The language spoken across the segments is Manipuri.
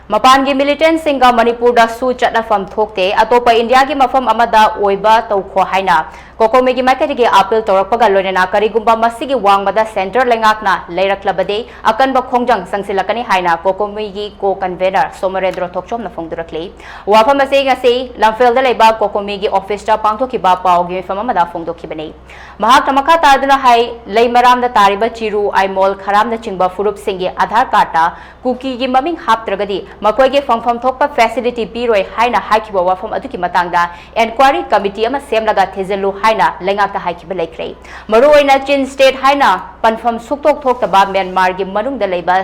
Mapangi Militants singa Manipurda SoO chatnapham thokte atopa indiagi mafam amada oiba toukho haina COCOMI gi market appeal torakpaga loinana karigumba masigi wangmada center lengakna leiraklabade akanba khongjang sangsilakani haina COCOMI gi co-convener Somarendra Thokchomna phongdurakle wafam ase ngase lamfel da leiba COCOMI gi office ta pangthokiba pau gi famamada phongdokhibani mahak tamakha taduna hai leimaram da tariba chiru aimol kharam na chingba furup singi aadhar card ta cookie gi maming haptragadi makoige fangfam thokpa facility piroi haina haikiba wafam aduki matangda inquiry committee ama semlaga thezelu haina lengakta haikiba laikre maru oina chin state haina panfam suktok thoktaba Myanmar gi manungda leiba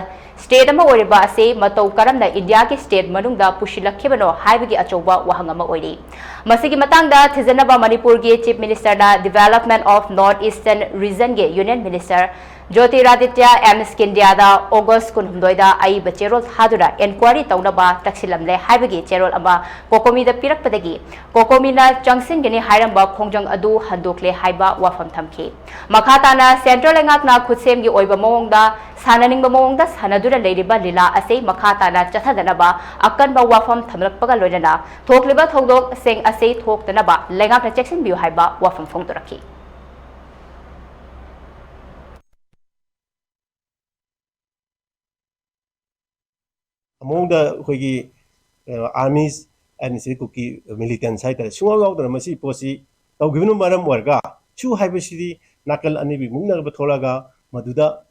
state ama oriba ase matau karamna India ki state manungda pushilakkhibano haibagi achoba wahang ama oiri masigi matangda thijanaba Manipur gi chief minister na development of north eastern region ge union minister Jyotiraditya M. Skindiada August Kunhumdoida Ai Bacherol Hadura inquiry taunaba taksilamle haibagi cherol ama COCOMI da pirakpadagi COCOMI na changsin gini hairamba khongjang adu handokle haiba wafam thamki makhata na central engak na khutsem gi oiba mawongda sananing ba mawongda sanadura leiriba lila ase makhata na chathadanaba akanba wafam thamlakpaga loinana thokliba thodok seng ase thoktanaba lengak na cheksin biu haiba wafam phongtoraki among the armies and COCOMI militants side sunga out the masi posi tau given maram warga chu haibasi nakal anibi mungna batholaga maduda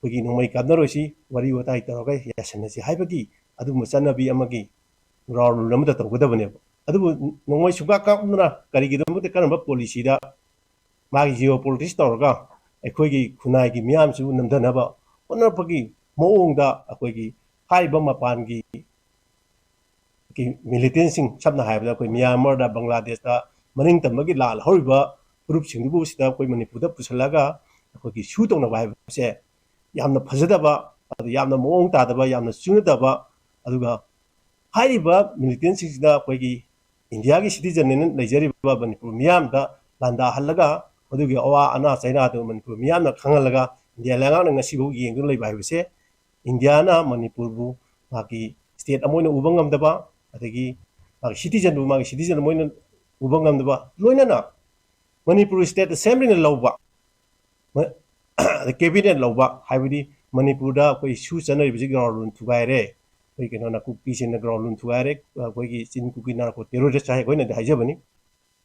hogi nomai kadnarosi wari watai taroga yasanasi haibagi adu musanabi amagi raul lamda tawgadabane adu nomai suga kamna karigidam de kanamba policy da magi geopolitics taroga ekhoigi khunai gi miam su namdanaba onapagi moongda akoigi Haiba Mapangi Militants Chatna Haibla, Myanmar, Bangladesh, Maning Tamagi Lal, Horiba, Group Singu Sita, Manipurda Pusalaga, shoot on the wife, say Yamna Pazadaba, Yamna Mong Tadaba, Yamna Sunadaba, Aduga Haiba Militants is the Quagi Indiagi citizen in Nigeria, Manipur, Miamda, Landa Halaga, Aduga Oa Ana Sainado, Manipur, Miana Kangalaga, the Alangan and Sibugi and Gulay by say. Indiana, Manipur, Maki, state Amoina Ubangam daba, Atagi, citizen to Maki citizen Amoina Ubangam daba, Loinana, Manipur state assembly in Loba, the cabinet Loba, Hividi, Manipurda, who is shoes and a ground to Vire, we can on a cook piece in the ground to Irek, where he is in cooking narco terrorist, I went at the Hajabani.